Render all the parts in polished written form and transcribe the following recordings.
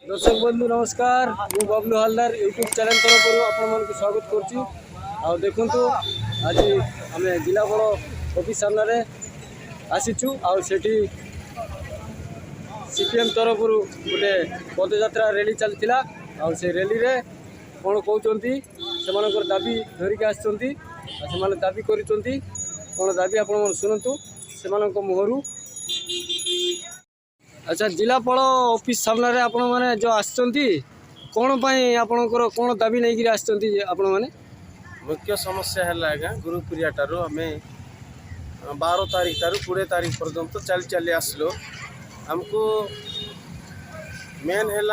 दर्शक बंधु नमस्कार मु बबलू हालदार यूट्यूब चैनल तरफ आपण स्वागत करुँ। देखु आज आम जिलापाल ऑफिस सामने आसीचु आठी सीपीएम तरफ गोटे पदयात्रा रैली चलता से रैली रे कौन कहते से दाबी धरिक आसती दाबी कर कौन दाबी आप शुणु से मुहर। अच्छा जिलापाल ऑफिस सामने आपण मैंने जो आसती कौन पाई आपणकर कौन दाबी नहीं आसती आपण मैंने मुख्य समस्या है आज्ञा गुरुप्रिया ठारू आम 12 तारीख ठारू 20 तारीख पर्यंत चली चली आसलो आमको मेन है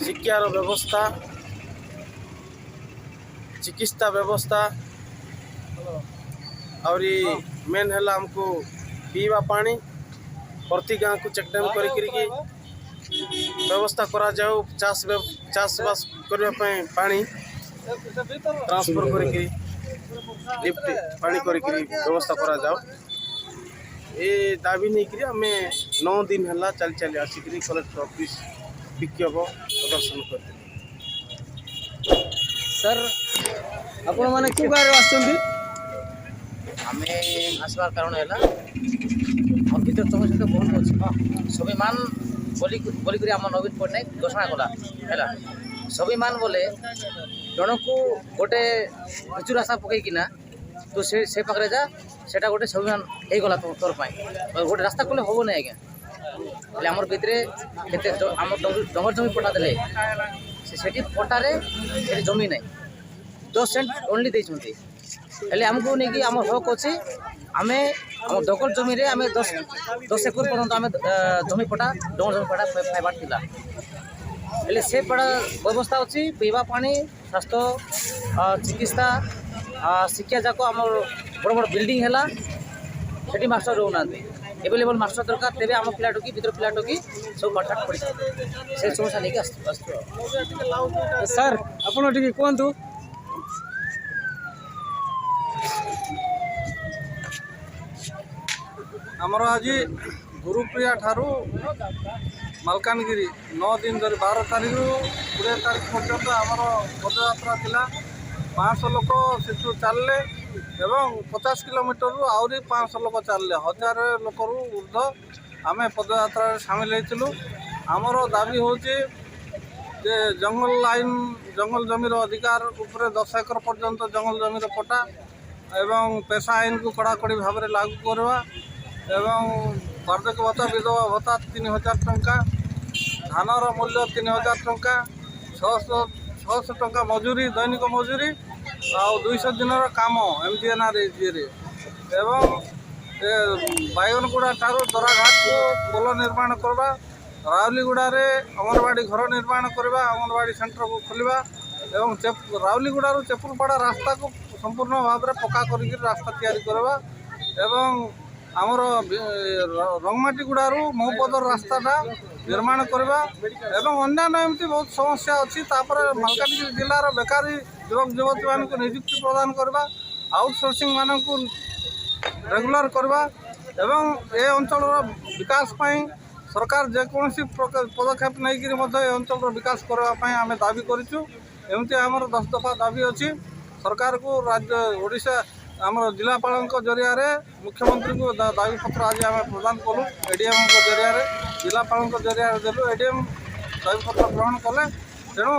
शिक्षार व्यवस्था चिकित्सा व्यवस्था और मेन है आमको पीवा पानी प्रति गाँव को चेकडाउन कर व्यवस्था करा जाओ चाष बास करने पानी ट्रांसफर कर लिफ्ट पानी कर व्यवस्था करा जाओ ये दाबी नहीं करी आम 9 दिन है चली चली आसिक कलेक्टर ऑफिस विक्षोभ प्रदर्शन करते। सर आपण माने क्यों गाँव आसुँगी आम आसबार कारण है और भर तुम सहित बहुत अच्छे सभी मान बोलिक आम नवीन पट्टनायक घोषणा कला है सभी मान बोले जन को गोटे पिचु रास्ता पकईकिना तो से पाखे जा सेटा गोटे संविधान हो गला तोर गोटे रास्ता कले हम ना आज्ञा आमर भितर आम डंगर जमी पटा दे से पटारे जमी ना 10 सेंट ओनली देते हेल्ले आमको नहीं आम हक अच्छे आम दखल जमी रे आम 10 एकड़ पर्यंत आम जमी पटा डंगर जमी पटा पाइबार थिला हेल्ले से पड़ा व्यवस्था अच्छी पीवा पानी स्वास्थ्य चिकित्सा शिक्षा जाक आम बड़ बड़ बिल्डिंग है से मास्टर रोना एवेलेबल मास्टर दरकार तेरे आम पिला टोकी भर पिला टोकी सब पाठ पढ़ी से समस्या नहीं आस सर आपड़ टे कहतु आमर आज गुरुप्रिया ठारू मालकानगिरी 9 दिन धरी 12 तारीख 20 तारीख पर्यंत आमर पदयात्रा थिला 500 लोक से चलले एवं 50 किलोमीटर रु आहरी 500 लोक चलले 1000 लोक ऊर्ध आम पदयात्रा सामिल होइतिलु। आमर दाबी होची जे जंगल लाइन जंगल जमीर अधिकार उपरे 10 एकड़ पर्यंत जंगल जमीर पटा एवं पेशा आईन को कड़ाकड़ी भाव में लागू करवा एवं वार्धक्य भत्ता विधवा भत्ता 3000 टंका धानर मूल्य 3000 टंका 600 टंका मजूरी दैनिक मजूरी आ 200 दिन काम MTNRE एवं बैगनगुड़ा ठारू दराघाट को पोल निर्माण करवा राउलीगुड़े अंगनवाड़ी घर निर्माण करवा अंगनवाड़ी सेंटर को खोलवा एवं राउलीगुड़ा चेपुरपाड़ा रास्ता को संपूर्ण भाव में पक्का कर रास्ता तैयारी करवा एवं आमर रंगमाटीगुड़ू महुपदर रास्ताटा निर्माण करवा एवं अन्यान्य एमती बहुत समस्या अच्छी मालकानगिरी जिलार बेकारी युवक युवती मान नियुक्ति प्रदान करवा आउटसोर्सिंग मान को रेगुलर करवा एवं ए अंचल विकास पाई सरकार जेकोसी पदक्षेप नहीं अंचल विकास करने आम दाबी करूँ एमती आमर 10 दफा दाबी अच्छी सरकार को राज्य ओडिशा आमर जिलापाल जरिया मुख्यमंत्री को दाबी पत्र आज आम प्रदान कलु एडीएम जरिया जिलापाल जरिया देलु एडीएम दाबी पत्र ग्रहण कले तेणु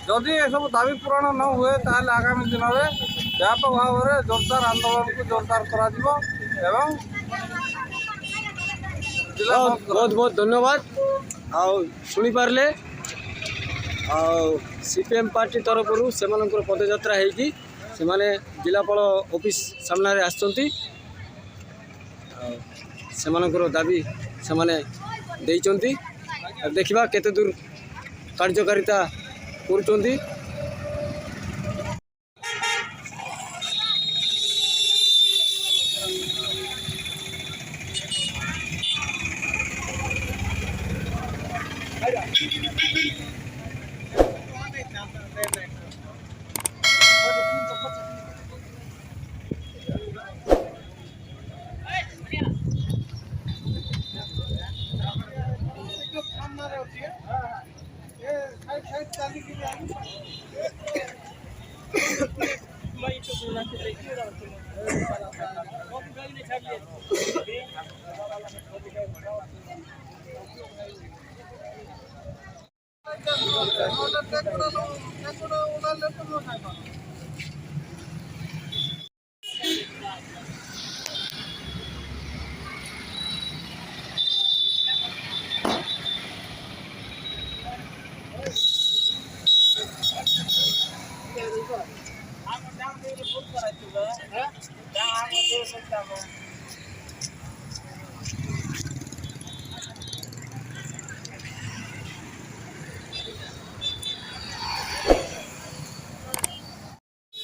जदि ये सब दाबी पूरण न हुए ताहले आगामी दिन में व्यापक भाव में जोरदार आंदोलन को जोरदार करा एवं बहुत बहुत धन्यवाद शुणी पारे सीपीएम पार्टी तरफ से पदयात्रा होगी से माने जिलापाल ऑफिस सामने आसती से दाबी से देखा केते दूर कार्यकारिता करुँच।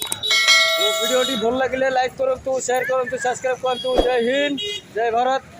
भिडियोटी भल लगे लाइक करूँ, शेयर करूँ, सब्सक्राइब करूँ। जय हिंद, जय भारत।